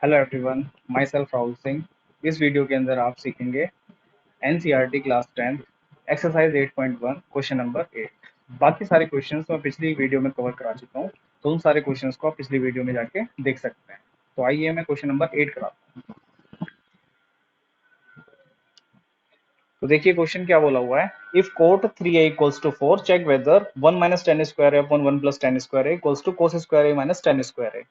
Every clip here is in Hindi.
Hello everyone, my self Rahul Singh. इस वीडियो के अंदर आप सीखेंगे NCERT class 10 exercise 8.1 question number 8। बाकी सारे क्वेश्चंस मैं पिछली वीडियो में कवर करा चुका हूँ, तो उन सारे क्वेश्चंस को आप पिछली वीडियो में जाके देख सकते हैं। तो आइए मैं क्वेश्चन नंबर 8 कराता हूँ। तो देखिए क्वेश्चन क्या बोला हुआ है। If cot 3a equals to 4 check whether 1 minus tan square upon 1 plus tan square equals to cos square a minus tan square है।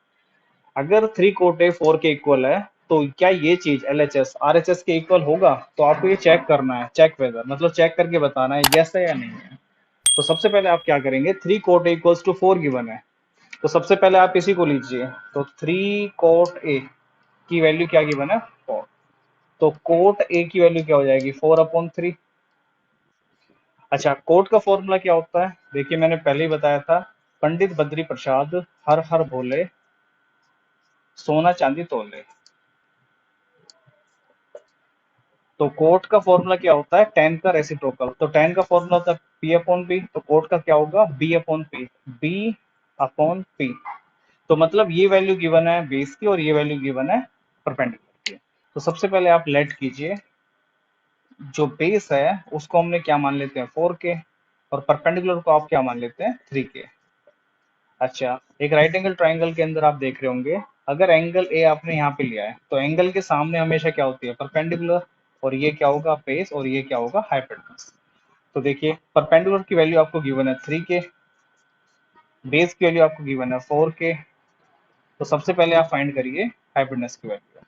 अगर 3 कोट ए 4 के इक्वल है तो क्या ये चीज एलएचएस आरएचएस के इक्वल होगा? तो आपको ये चेक करना है, चेक वेदर मतलब चेक करके बताना है यस है या नहीं है। तो सबसे पहले आप क्या करेंगे, 3 cot A equals to 4 given है, तो सबसे पहले आप इसी को लीजिए। तो 3 कोट ए की वैल्यू क्या गिवन है? 4। तो कोट ए की वैल्यू क्या हो जाएगी? 4/3। अच्छा, कोट का फॉर्मूला क्या होता है? देखिए मैंने पहले ही बताया था, पंडित बद्री प्रसाद हर हर भोले सोना चांदी तोले। तो कोट का फॉर्मूला क्या होता है? टेन का रेसिप्रोकल। तो टेन का फॉर्मूला होता है पी अपॉन बी, तो कोट का क्या होगा? B upon P. B upon P. तो मतलब ये वैल्यू गिवन है बेस की और ये वैल्यू गिवन है परपेंडिकुलर की। तो सबसे पहले आप लेट कीजिए, जो बेस है उसको हमने क्या मान लेते हैं? 4 के, और परपेंडिकुलर को आप क्या मान लेते हैं? 3 के। अच्छा, एक राइट एंगल ट्राइंगल के अंदर आप देख रहे होंगे, अगर एंगल ए आपने यहाँ पे लिया है तो एंगल के सामने हमेशा क्या होती है? परपेंडिकुलर। और ये क्या होगा? बेस। और ये क्या होगा? हाइपोटेनस। तो देखिए परपेंडिकुलर की वैल्यू आपको गिवन है 3 के, बेस की वैल्यू आपको गिवन है 4 के। तो सबसे पहले आप फाइंड करिए हाइपोटेनस की वैल्यू।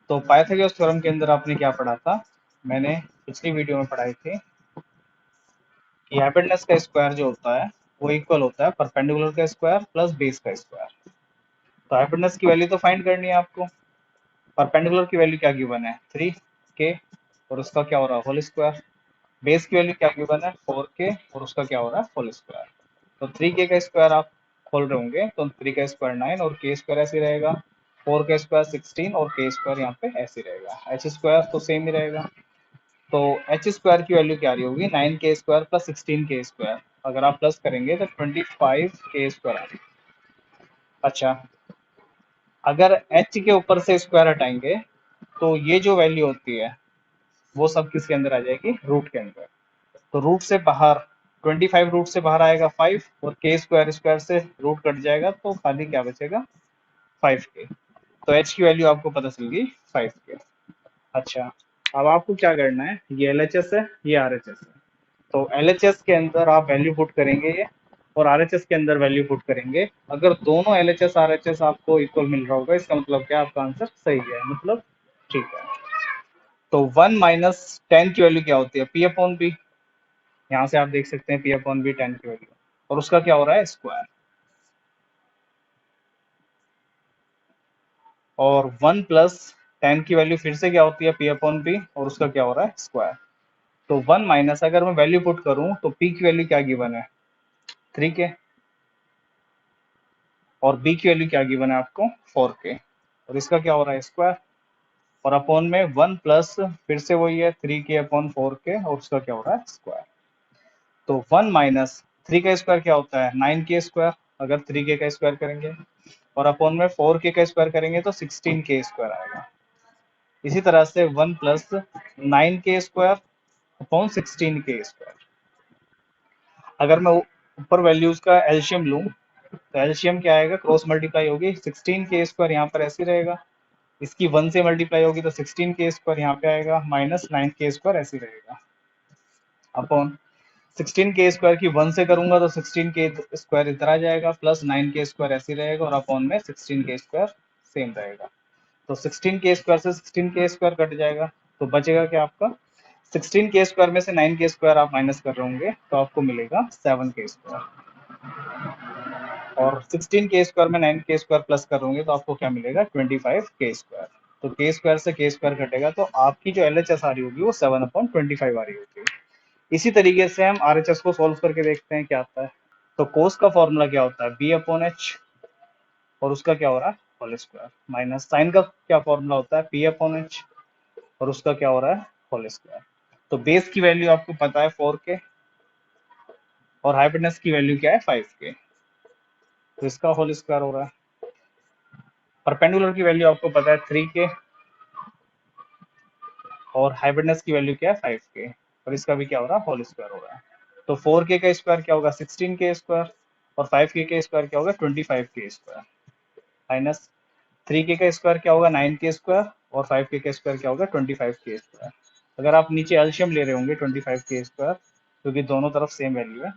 तो पाइथागोरस थ्योरम के अंदर आपने क्या पढ़ा था? मैंने पिछली वीडियो में पढ़ाई थी कि हाइपोटेनस का स्क्वायर जो होता है वो इक्वल होता है परपेंडिकुलर का स्क्वायर प्लस बेस का स्क्वायर। तो हाइपोटेनस की वैल्यू तो फाइंड करनी है आपको। परपेंडिकुलर की वैल्यू क्या गिवन है? 3 के, और उसका क्या हो रहा है? Whole square. बेस की वैल्यू क्या गिवन है? 4 के, और उसका क्या हो रहा है? Whole square. तो 3 के का स्क्वायर आप खोल रहे होंगे तो 3 का स्क्वायर 9, और के स्क्वायर ऐसे रहेगा। 4 का स्क्वायर 16, और के स्क्वायर यहाँ पे ऐसे रहेगा। एच स्क्वायर तो सेम ही रहेगा। तो एच स्क्वायर की वैल्यू क्या आ रही होगी? 9 के स्क्वायर प्लस 16 के स्क्वायर। अगर आप प्लस करेंगे तो 25 के स्क्वायर आ रही है। अच्छा, अगर एच के ऊपर से स्क्वायर हटाएंगे तो ये जो वैल्यू होती है वो सब किसके अंदर आ जाएगी? रूट के अंदर। तो रूट से बाहर 25 रूट से बाहर आएगा 5, और के स्क्वायर स्क्वायर से रूट कट जाएगा तो खाली क्या बचेगा? 5 के। तो एच की वैल्यू आपको पता चल गई 5 के। अच्छा, अब आपको क्या करना है, ये एल एच एस है, ये आर एच एस है। तो एल एच एस के अंदर आप वैल्यू पुट करेंगे ये, और आर एच एस के अंदर वैल्यू पुट करेंगे। अगर दोनों L H S R H S आपको इक्वल मिल रहा होगा, इसका मतलब क्या? आपका आंसर सही है, मतलब ठीक है। तो 1 - 10 की वैल्यू क्या होती है? P upon B. यहाँ से आप देख सकते हैं पी अपॉन बी 10 की वैल्यू, और उसका क्या हो रहा है? स्क्वायर। और 1 + 10 की वैल्यू फिर से क्या होती है? पी अपॉन बी, और उसका क्या हो रहा है? स्क्वायर। तो 1 - अगर मैं वैल्यू पुट करूं तो पी की वैल्यू क्या गिवन है? 3 के, और बी की वैल्यू क्या गिवन है आपको? 4 के, और इसका क्या हो रहा है? स्क्वायर। और अपॉन में 1 प्लस फिर से वही है 3 के/4 के, और उसका क्या हो रहा है? स्क्वायर। तो 1 - 3 का स्क्वायर क्या होता है? 9 के स्क्वायर। अगर 3 के का स्क्वायर करेंगे, और अपॉन में 4 के का स्क्वायर करेंगे तो 16 के स्क्वायर आएगा। इसी तरह से 1 + 9 के स्क्वायर अपॉन 16 के स्क्वायर। अगर मैं ऊपर वैल्यूज का एलशियम लूं तो एलशियम क्या आएगा? क्रॉस मल्टीप्लाई होगी। 16 के स्क्वायर यहाँ पर ऐसे रहेगा, इसकी 1 से मल्टीप्लाई होगी तो 16 के स्क्वायर यहाँ पे आएगा, माइनस 9 के स्क्वायर ऐसे रहेगा, अपॉन 16 के स्क्वायर की 1 से करूंगा तो 16 के स्क्वायर इधर आ जाएगा, प्लस 9 के स्क्वायर ऐसे रहेगा, और अपॉन में 16 के स्क्वायर सेम रहेगा। तो 16 के स्क्वायर से 16 के स्क्वायर कट जाएगा, तो बचेगा क्या आपका? 16 के स्क्वायर में से 9 के स्क्वायर आप माइनस कर रहे होंगे तो आपको मिलेगा 7 के स्क्वायर। और 16 के स्क्वायर में 9 के स्क्वायर प्लस कर होंगे तो आपको क्या मिलेगा? 25 के स्क्वायर। तो के स्क्वायर से के स्क्वायर घटेगा, तो आपकी जो एल एच एस आ रही होगी वो 7/25 आ रही होगी। इसी तरीके से हम आर एच एस को सोल्व करके देखते हैं क्या आता है। तो कोस का फॉर्मूला क्या होता है? बी अपॉन एच, और उसका क्या हो रहा है? Whole square. माइनस साइन का क्या फॉर्मूला होता है? पी अपॉन एच, और उसका क्या हो रहा है? Whole square. तो बेस की वैल्यू आपको पता है 4 के, और हाइपोटेनस की वैल्यू क्या है? 5 के, तो इसका होल स्क्वायर हो रहा है। परपेंडिकुलर की वैल्यू आपको पता है 3k, और हाइपोटेनस की वैल्यू क्या है 5k, और इसका भी क्या हो रहा है होल स्क्वायर हो रहा है। तो 4k का स्क्वायर क्या होगा 16k स्क्वायर, और 5k का स्क्वायर क्या होगा 25k स्क्वायर, माइनस 3k का स्क्वायर क्या होगा 9k स्क्वायर, और 5k का स्क्वायर क्या होगा 25k स्क्वायर। अगर आप नीचे एलसीएम ले रहे होंगे 25k स्क्वायर, क्योंकि दोनों तरफ सेम वैल्यू है,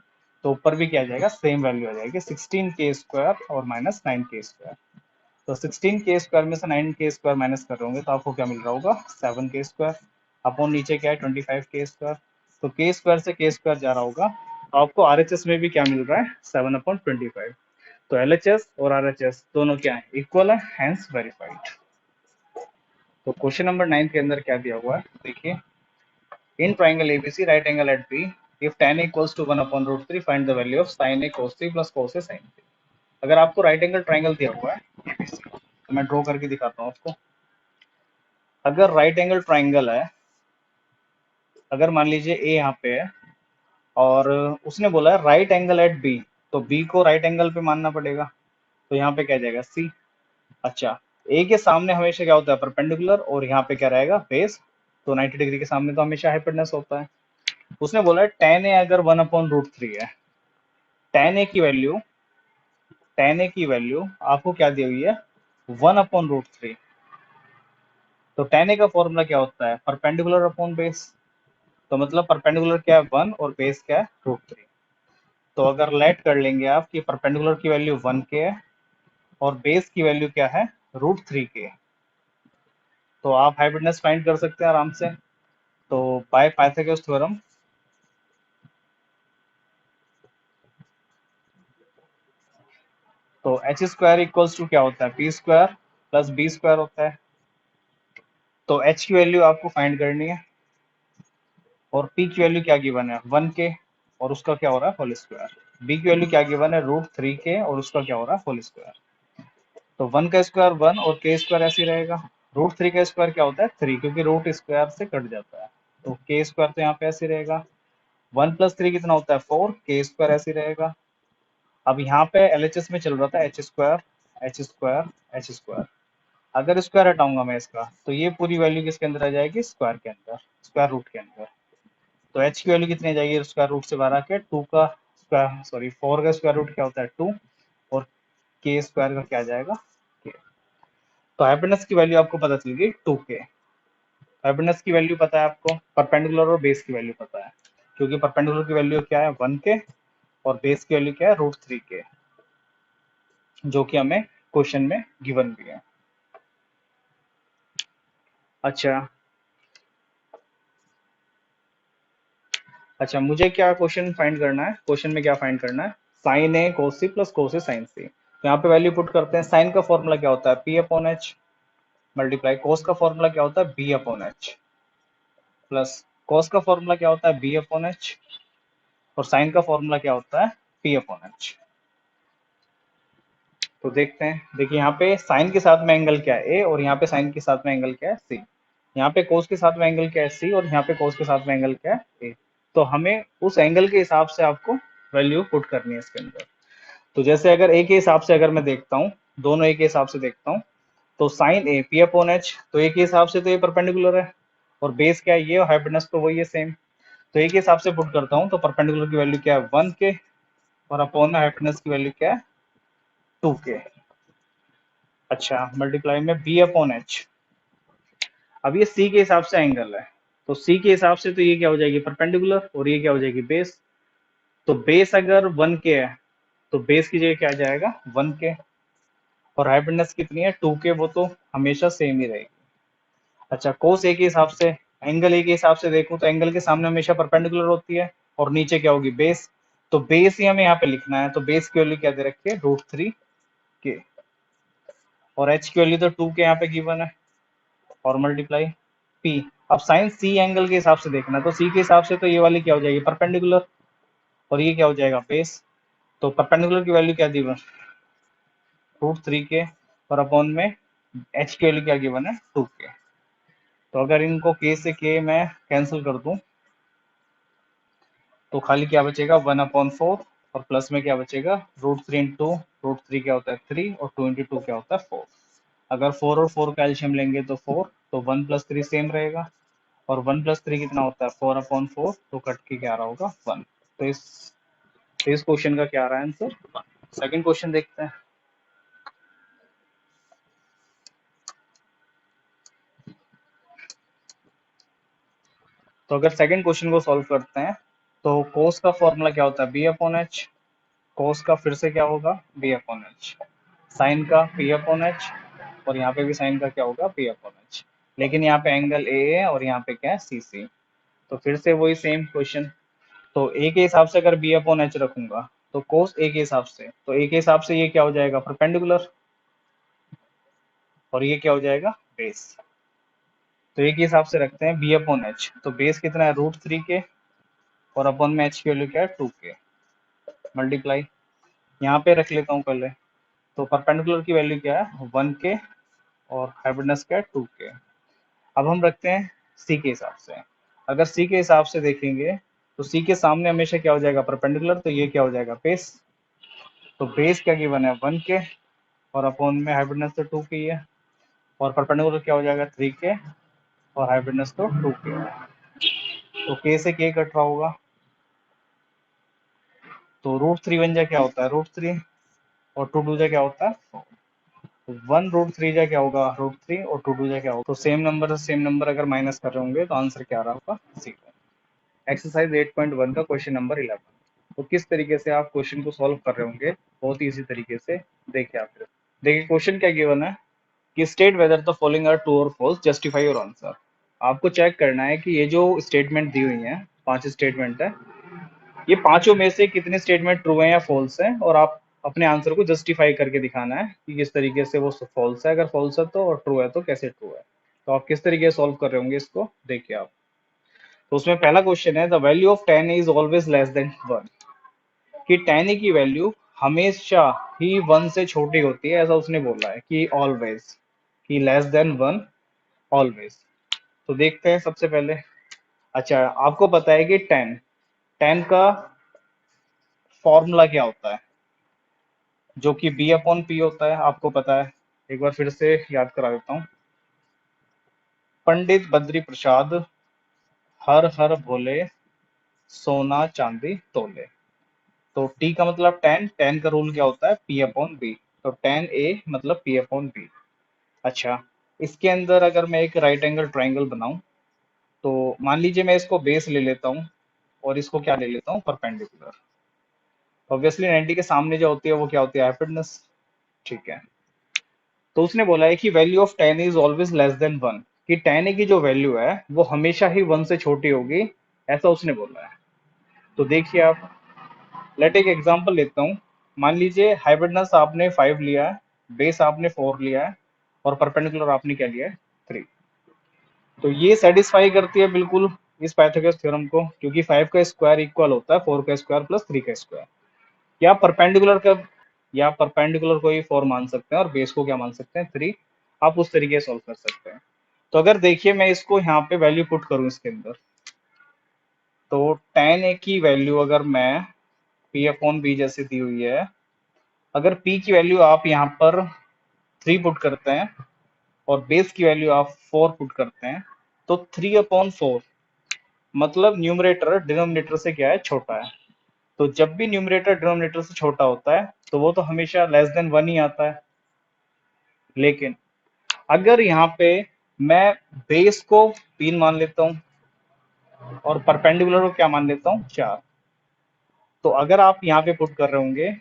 तो ऊपर भी क्या आ जाएगा सेम वैल्यू आ जाएगी 16k स्क्वायर और माइनस 9k स्क्वायर। तो 16k स्क्वायर में से 9k स्क्वायर माइनस कर रहे होंगे तो आपको क्या मिल रहा होगा 7k स्क्वायर, अपॉन नीचे क्या है 25k स्क्वायर। तो k स्क्वायर से k स्क्वायर जा रहा होगा, तो आपको आरएचएस में भी क्या मिल रहा है 7/25। तो एलएचएस और आरएचएस दोनों क्या है इक्वल है, हैंस वेरीफाइड। तो क्वेश्चन नंबर 9 के अंदर क्या दिया हुआ है देखिए, in triangle ABC right angle at B, if tan equals to 1/√3 find the value of sin a cos 3 plus cos a sin 3। अगर आपको राइट एंगल ट्राइंगल दिया हुआ है एबीसी, तो मैं ड्रॉ करके दिखाता हूँ आपको। अगर राइट एंगल ट्राइंगल है, अगर मान लीजिए ए यहाँ पे है, और उसने बोला है राइट एंगल एट बी, तो बी को राइट एंगल पे मानना पड़ेगा, तो यहाँ पे क्या जाएगा सी। अच्छा, ए के सामने हमेशा क्या होता है परपेंडिकुलर, और यहाँ पे क्या रहेगा बेस, तो 90 डिग्री के सामने तो हमेशा हाइपोटेनस होता है। उसने बोला है tan ए अगर 1/√3 है, tan ए की वैल्यू, tan ए की वैल्यू आपको क्या दी हुई है 1/√3। तो tan ए का फॉर्मूला क्या होता है परपेंडिकुलर अपॉन बेस, तो मतलब परपेंडिकुलर क्या है 1 और बेस क्या है √3। तो अगर लेट कर लेंगे आप कि परपेंडिकुलर की वैल्यू 1k है और बेस की वैल्यू क्या है √3k, तो आप हाइपोटेनस फाइंड कर सकते हैं आराम से। तो बाय पाइथागोरस थ्योरम, तो एच स्क्वायर इक्वल्स टू क्या होता है P square plus B square होता है। तो एच की वैल्यू आपको फाइंड करनी है, और पी की वैल्यू क्या गिवन है 1k, और उसका क्या हो रहा है होल स्क्वायर। बी की वैल्यू क्या गिवन है √3k, और उसका क्या हो रहा है होल स्क्वायर। तो 1 का स्क्वायर 1 और k स्क्वायर ऐसे ही रहेगा। √3 का स्क्वायर क्या होता है 3, क्योंकि रूट स्क्वायर से कट जाता है, तो k स्क्वायर तो यहाँ पे ऐसे ही रहेगा। 1 + 3 कितना होता है 4, k स्क्वायर ऐसे ही रहेगा। अब यहाँ पे एलएचएस में चल रहा था H square H square H square, अगर स्क्वायर हटाऊंगा मैं इसका, तो ये पूरी वैल्यू किसके अंदर आ जाएगी स्क्वायर के अंदर, स्क्वायर रूट के अंदर। तो एच की वैल्यू कितनी आ जाएगी स्क्वायर रूट से बाहर आके 2 का स्क्वायर, सॉरी 4 का स्क्वायर रूट क्या होता है 2, और के स्क्वायर का क्या आ जाएगा के। तो हाइपोटेनस की वैल्यू आपको पता चल गई 2k। हाइपोटेनस की वैल्यू पता है आपको, परपेंडिकुलर और बेस की वैल्यू पता है, क्योंकि परपेंडिकुलर की वैल्यू क्या है 1k, और बेस की वैल्यू क्या है √3k, जो कि हमें क्वेश्चन में गिवन भी है। अच्छा, अच्छा मुझे क्या क्वेश्चन फाइंड करना है, क्वेश्चन में क्या फाइंड करना है साइन ए कोस सी प्लस कोस ए साइन सी। तो यहाँ पे वैल्यू पुट करते हैं। साइन का फॉर्मूला क्या होता है p/h मल्टीप्लाई, कोस का फॉर्मूला क्या होता है b/h, प्लस कोस का फॉर्मूला क्या होता है b/h, और साइन का फॉर्मूला क्या होता है p/h। तो देखते हैं, देखिए यहाँ पे साइन के साथ में एंगल क्या है ए, और यहाँ पे साइन के साथ में एंगल क्या है सी। यहाँ पे कोस के साथ में एंगल क्या है सी, और यहाँ पे कोस के साथ में एंगल क्या है ए। तो हमें उस एंगल के हिसाब से आपको वैल्यू पुट करनी है इसके अंदर। तो जैसे अगर ए के हिसाब से अगर मैं देखता हूँ, दोनों ए के हिसाब से देखता हूँ, तो साइन ए p/h, तो ए के हिसाब से तो ये परपेंडिकुलर है, और बेस क्या है ये, और हाइपोटेनस तो वही है सेम। तो ए के हिसाब से पुट करता हूँ, तो परपेंडिकुलर की वैल्यू क्या है 1k, और अपॉन में हाइपोटेनस की वैल्यू क्या है 2k। अच्छा, मल्टीप्लाई में b/h, अब ये सी के हिसाब से एंगल है, तो सी के हिसाब से तो ये क्या हो जाएगी परपेंडिकुलर, और ये क्या हो जाएगी बेस। तो बेस अगर 1k है, तो बेस की जगह क्या आ जाएगा 1k, और हाइपोटेनस कितनी है 2k, वो तो हमेशा सेम ही रहेगी। अच्छा, कोस ए के हिसाब से, एंगल ए के हिसाब से देखूं तो एंगल के सामने हमेशा परपेंडिकुलर होती है, और नीचे क्या होगी बेस। तो बेस ही हमें यहाँ पे लिखना है, तो बेस की वैल्यू क्या दे रखी है √3k, और एच की वैल्यू तो 2k यहाँ पे गिवन है, और मल्टीप्लाई पी। अब साइन सी एंगल के हिसाब से देखना है, तो सी के हिसाब से तो ये वाली क्या हो जाएगी परपेंडिकुलर, और ये क्या हो जाएगा बेस। तो परपेंडिकुलर की वैल्यू क्या दी √3k, और अपॉन में एच की वैल्यू क्या गिवन है 2k। तो अगर इनको k से k मैं कैंसिल कर दूं, तो खाली क्या बचेगा 1/4, और प्लस में क्या बचेगा √3 इंटू √3 क्या होता है 3, और 2 इंटू 2 क्या होता है 4। अगर 4 और 4 का एलसीएम लेंगे तो 4, तो 1 प्लस 3 सेम रहेगा, और 1 प्लस 3 कितना होता है 4/4, तो कट के क्या आ रहा होगा 1। तो इस क्वेश्चन का क्या आ रहा है आंसर 1। सेकंड क्वेश्चन देखते हैं। तो अगर सेकंड क्वेश्चन को सॉल्व करते हैं, तो कोस का फॉर्मूला क्या होता है बी अपॉन एच, कोस का फिर से क्या होगा बी अपॉन एच, साइन का पी अपॉन एच, और यहाँ पे भी साइन का क्या होगा पी अपॉन एच, लेकिन यहाँ पे एंगल ए है और यहाँ पे क्या है सी सी। तो फिर से वही सेम क्वेश्चन। तो ए के हिसाब से अगर बी अपॉन एच रखूंगा, तो कोस ए के हिसाब से, तो ए के हिसाब से ये क्या हो जाएगा परपेंडिकुलर, और ये क्या हो जाएगा बेस। तो ए के हिसाब से रखते हैं बी अपॉन एच, तो बेस कितना है √3 के, और अपॉन में एच की वैल्यू क्या है 2 के, मल्टीप्लाई यहाँ पे रख लेता हूँ पहले। तो परपेंडिकुलर की वैल्यू क्या है 1 के, और हाइपोटेनस क्या है 2 के। अब हम रखते हैं सी के हिसाब से। अगर सी के हिसाब से देखेंगे, तो सी के सामने हमेशा क्या हो जाएगा परपेंडिकुलर, तो ये क्या हो जाएगा बेस। तो बेस क्या गिवन है 1 के, और अपॉन में हाइपोटेनस तो 2 की है, और परपेंडिकुलर क्या हो जाएगा 3 के, और हाइपोटेनस तो 2 के। तो के से के कट रहा होगा, तो √3 बन जा क्या होता है √3, और 2 जा क्या होता है 1 √3 जा क्या होगा √3, और 2 जा क्या होगा, तो सेम नंबर से सेम नंबर अगर माइनस कर रहे होंगे तो आंसर क्या आ रहा होगा 0। एक्सरसाइज 8.1 का क्वेश्चन नंबर 11। तो किस तरीके से आप क्वेश्चन को सॉल्व कर रहे होंगे, बहुत ही इजी तरीके से देखिए आप। देखिए क्वेश्चन क्या गिवन है कि state whether the following are true और फॉल्स, जस्टिफाई योर आंसर। आपको चेक करना है कि ये जो स्टेटमेंट दी हुई है 5 स्टेटमेंट है, ये पांचों में से कितने स्टेटमेंट ट्रू है या फॉल्स है, और आप अपने आंसर को जस्टिफाई करके दिखाना है कि किस तरीके से वो फॉल्स है, अगर फॉल्स है तो, और ट्रू है तो कैसे ट्रू है। तो आप किस तरीके से सॉल्व कर रहे होंगे इसको देखिए आप। तो उसमें पहला क्वेश्चन है the value of 10 is always less than 1, कि 10 की वैल्यू हमेशा ही 1 से छोटी होती है, ऐसा उसने बोला है कि ऑलवेज, कि लेस देन 1 ऑलवेज। तो देखते हैं सबसे पहले। अच्छा आपको पता है कि 10 का फॉर्मूला क्या होता है, जो कि बी अपॉन पी होता है, आपको पता है। एक बार फिर से याद करा देता हूँ। पंडित बद्री प्रसाद हर हर भोले सोना चांदी तोले। तो टी का मतलब 10, 10 का रूल क्या होता है पी अपॉन बी, तो 10 ए मतलब पी अपॉन बी। अच्छा इसके अंदर अगर मैं एक राइट एंगल ट्राइंगल बनाऊं, तो मान लीजिए मैं इसको बेस ले लेता हूँ, और इसको क्या ले लेता हूँ परपेंडिकुलर। ऑब्वियसली 90 के सामने जो होती है वो क्या होती है हाइपोटेनस। ठीक है, तो उसने बोला है कि value of 10 is always less than 1, कि 10 की जो वैल्यू है वो हमेशा ही 1 से छोटी होगी, ऐसा उसने बोला है। तो देखिए आप, लेट एक एग्जांपल लेता हूँ। मान लीजिए हाइपोटेनस आपने 5 लिया है, बेस आपने 4 लिया है, और परपेंडिकुलर आपने क्या लिया है 3। तो ये सेटिस्फाई करती है बिल्कुल इस पाइथागोरस थ्योरम को, क्योंकि 5 का स्क्वायर इक्वल होता है 4 का स्क्वायर प्लस 3 का स्क्वायर। या परपेंडिकुलर का, या परपेंडिकुलर को ही 4 मान सकते हैं और बेस को क्या मान सकते हैं 3। आप उस तरीके से सॉल्व कर सकते हैं। तो अगर देखिए मैं इसको यहाँ पे वैल्यू पुट करूँ इसके अंदर, तो tan a की वैल्यू अगर मैं p अपॉन बी जैसे दी हुई है, अगर p की वैल्यू आप यहाँ पर 3 पुट करते हैं, और बेस की वैल्यू आप 4 पुट करते हैं, तो 3/4 मतलब न्यूमरेटर डिनोमिनेटर से क्या है छोटा है। तो जब भी न्यूमरेटर डिनोमिनेटर से छोटा होता है, तो वो तो हमेशा लेस देन 1 ही आता है। लेकिन अगर यहाँ पे मैं बेस को 3 मान लेता हूँ, और परपेंडिकुलर को क्या मान लेता हूँ 4, तो अगर आप यहाँ पे पुट कर रहे होंगे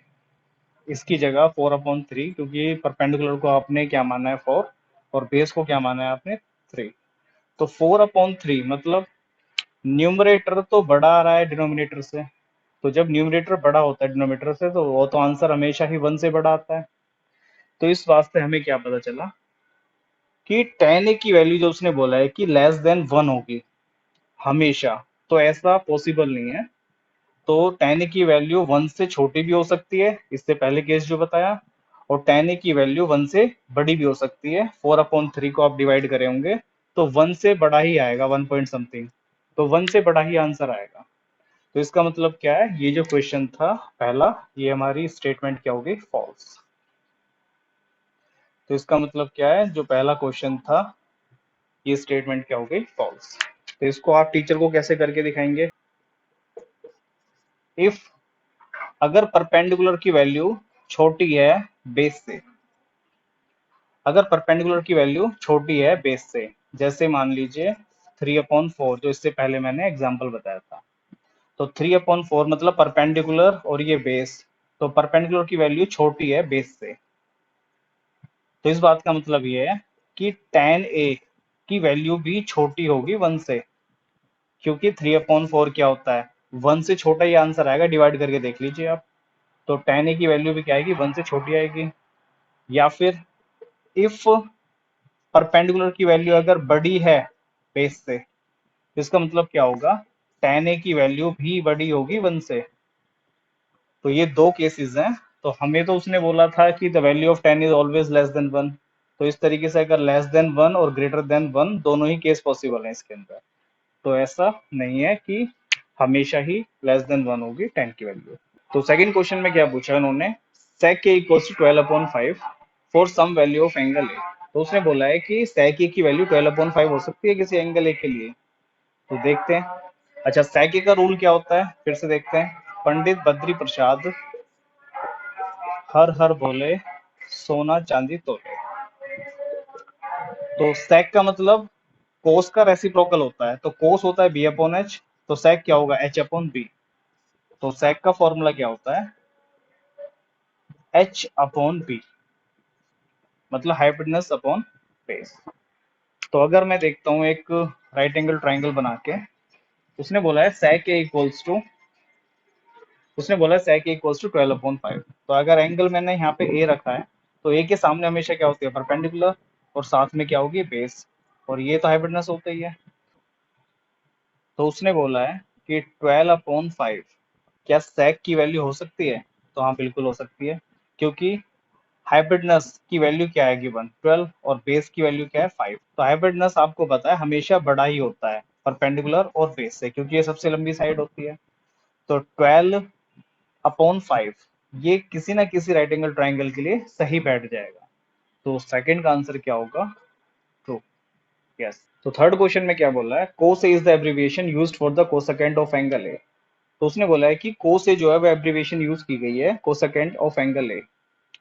इसकी जगह 4/3, क्योंकि परपेंडिकुलर को आपने क्या माना है 4, और बेस को क्या माना है आपने 3। तो 4/3 मतलब न्यूमरेटर तो बड़ा आ रहा है डिनोमिनेटर से, तो जब न्यूमरेटर बड़ा होता है डिनोमिनेटर से, तो वो तो आंसर हमेशा ही 1 से बड़ा आता है। तो इस वास्ते हमें क्या पता चला कि tan a की वैल्यू जो उसने बोला है कि लेस देन 1 होगी हमेशा, तो ऐसा पॉसिबल नहीं है। तो tan a की वैल्यू 1 से छोटी भी हो सकती है, इससे पहले केस जो बताया, और tan a की वैल्यू 1 से बड़ी भी हो सकती है। 4/3 को आप डिवाइड करे होंगे, तो 1 से बड़ा ही आएगा 1 पॉइंट समथिंग, तो 1 से बड़ा ही आंसर आएगा। तो इसका मतलब क्या है, ये जो क्वेश्चन था पहला, ये हमारी स्टेटमेंट क्या होगी फॉल्स। तो इसका मतलब क्या है, जो पहला क्वेश्चन था ये स्टेटमेंट क्या हो गई, फॉल्स। तो इसको आप टीचर को कैसे करके दिखाएंगे, इफ अगर परपेंडिकुलर की वैल्यू छोटी है बेस से, अगर परपेंडिकुलर की वैल्यू छोटी है बेस से, जैसे मान लीजिए 3/4, जो इससे पहले मैंने एग्जांपल बताया था। तो 3/4 मतलब परपेंडिकुलर और ये बेस, तो परपेंडिकुलर की वैल्यू छोटी है बेस से। तो इस बात का मतलब ये है कि tan a की वैल्यू भी छोटी होगी 1 से, क्योंकि 3/4 क्या होता है, 1 से छोटा ही आंसर आएगा, डिवाइड करके देख लीजिए आप। तो tan a की वैल्यू भी क्या आएगी, 1 से छोटी आएगी। या फिर इफ परपेंडिकुलर की वैल्यू अगर बड़ी है बेस से, तो इसका मतलब क्या होगा, tan a की वैल्यू भी बड़ी होगी 1 से। तो ये दो केसेस हैं। तो हमें तो उसने बोला था कि the value of 10 is always less than 1। तो इस तरीके से अगर लेस देन 1 और ग्रेटर देन 1 दोनों ही केस पॉसिबल हैं इसके अंदर। तो ऐसा नहीं है कि हमेशा ही लेस देन 1 होगी 10 की वैल्यू। तो सेकंड क्वेश्चन में क्या पूछा उन्होंने, sec a equals to 12/5 for some value of angle A. तो उसने बोला है कि sec a की वैल्यू 12/5 हो सकती है किसी एंगल ए के लिए। तो देखते हैं। अच्छा, sec a का रूल क्या होता है, फिर से देखते हैं। पंडित बद्री प्रसाद हर हर बोले, सोना चांदी तोले। तो sec का मतलब cos का रेसिप्रोकल होता है, तो cos होता है b/h, तो sec क्या होगा, h/b। तो sec का फॉर्मूला क्या होता है, h/b, मतलब हाइपोटेनस अपॉन बेस। तो अगर मैं देखता हूँ एक राइट एंगल ट्राइंगल बना के, उसने बोला है sec a इक्वल्स टू, उसने बोला है sec a इक्वल्स टू 12/5। तो अगर एंगल मैंने यहाँ पे a रखा है, तो a के सामने हमेशा क्या होती है, परपेंडिकुलर, और साथ में क्या होगी, बेस, और ये तो हाइपोटेनस होता ही है। तो उसने बोला है कि 12/5 क्या sec की वैल्यू हो सकती है, तो हाँ बिल्कुल हो सकती है, क्योंकि हाइपोटेनस की वैल्यू क्या है गिवन 12 और बेस की वैल्यू क्या है 5। तो हाइपोटेनस आपको पता है हमेशा बड़ा ही होता है परपेंडिकुलर और बेस से, क्योंकि ये सबसे लंबी साइड होती है। तो 12/5 ये किसी ना किसी राइट एंगल ट्राइंगल के लिए सही बैठ जाएगा। तो सेकंड का आंसर क्या होगा, ट्रू। यस। तो थर्ड क्वेश्चन में क्या बोला है, cos is the abbreviation used for the cosecant of angle A. तो उसने बोला है कि कोस से जो है वो एब्रिविएशन यूज की गई है कोसेकेंट ऑफ एंगल ए।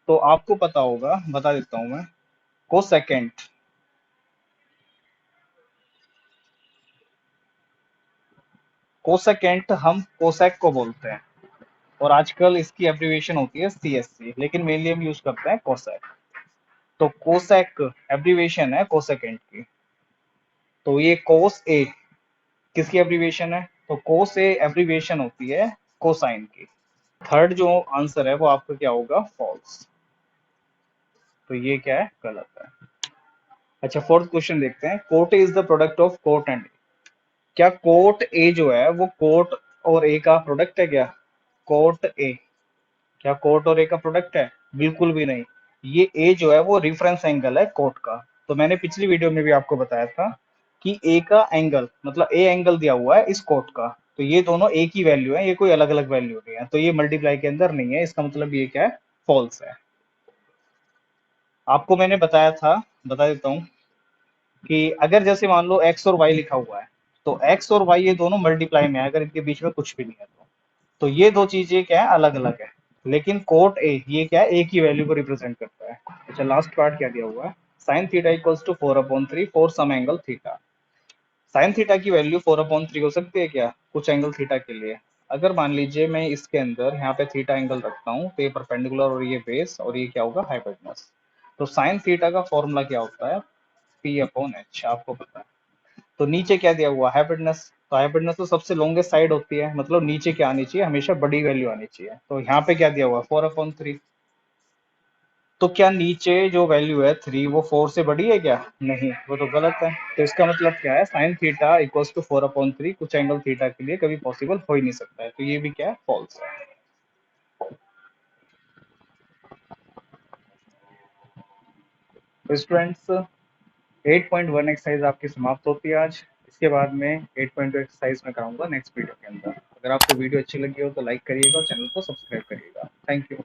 तो आपको पता होगा, बता देता हूं मैं। कोसेकेंट, कोसेकेंट हम कोसेक को बोलते हैं, और आजकल इसकी एब्रिविएशन होती है सीएससी, लेकिन मेनली हम यूज करते हैं कोसेक। तो कोसेक एब्रिविएशन है कोसेकेंट की। तो ये कोस ए किसकी एब्रिविएशन है, तो कोस ए एब्रिविएशन होती है कोसाइन की। थर्ड जो आंसर है वो आपका क्या होगा, फॉल्स। तो ये क्या है, गलत है। अच्छा, फोर्थ क्वेश्चन देखते हैं। Cot is the product of cot and, क्या कोट ए जो है वो कोट और ए का प्रोडक्ट है क्या, कोट ए क्या कोट और ए का प्रोडक्ट है, बिल्कुल भी नहीं। ये ए जो है वो रेफरेंस एंगल है कोट का। तो मैंने पिछली वीडियो में भी आपको बताया था कि ए का एंगल, मतलब ए एंगल दिया हुआ है इस कोट का, तो ये दोनों ए की वैल्यू है, ये कोई अलग अलग वैल्यू नहीं है, तो ये मल्टीप्लाई के अंदर नहीं है। इसका मतलब ये क्या है, फॉल्स है। आपको मैंने बताया था, बता देता हूँ, कि अगर जैसे मान लो एक्स और वाई लिखा हुआ है, तो एक्स और वाई ये दोनों मल्टीप्लाई में है, अगर इनके बीच में कुछ भी नहीं है तो ये दो चीजें क्या है, अलग अलग है। लेकिन कोट ए ये क्या है, ए की वैल्यू को रिप्रेजेंट करता है। अच्छा, लास्ट पार्ट क्या दिया हुआ है, sine theta equals to 4/3 for some angle theta. Sine theta की वैल्यू 4/3 हो सकती है क्या, कुछ एंगल थीटा के लिए। अगर मान लीजिए मैं इसके अंदर यहाँ पे थीटा एंगल रखता हूँ, तो ये परपेंडिकुलर और ये बेस, और ये क्या होगा, हाइपोटेनस। तो साइन थीटा का फॉर्मूला क्या होता है, p/h, आपको पता है। तो नीचे क्या दिया हुआ, हाइपोटेनस। तो हाइपोटेनस तो सबसे लॉन्गेस्ट साइड होती है, मतलब नीचे क्या आनी चाहिए, हमेशा बड़ी वैल्यू आनी चाहिए। तो यहाँ पे क्या दिया हुआ, 4/3। तो क्या नीचे जो वैल्यू है 3 वो 4 से बड़ी है क्या, नहीं, वो तो गलत है। तो इसका मतलब क्या है, साइन थीटा इक्वल्स टू 4/3 कुछ एंगल थीटा के लिए कभी पॉसिबल हो ही नहीं सकता है। तो ये भी क्या है, फॉल्स है। तो स्टूडेंट्स, 8.1 एक्सरसाइज आपकी समाप्त होती है आज। इसके बाद में 8.2 एक्सरसाइज में कराऊंगा नेक्स्ट वीडियो के अंदर। अगर आपको वीडियो अच्छी लगी हो तो लाइक करिएगा और चैनल को सब्सक्राइब करिएगा। Thank you.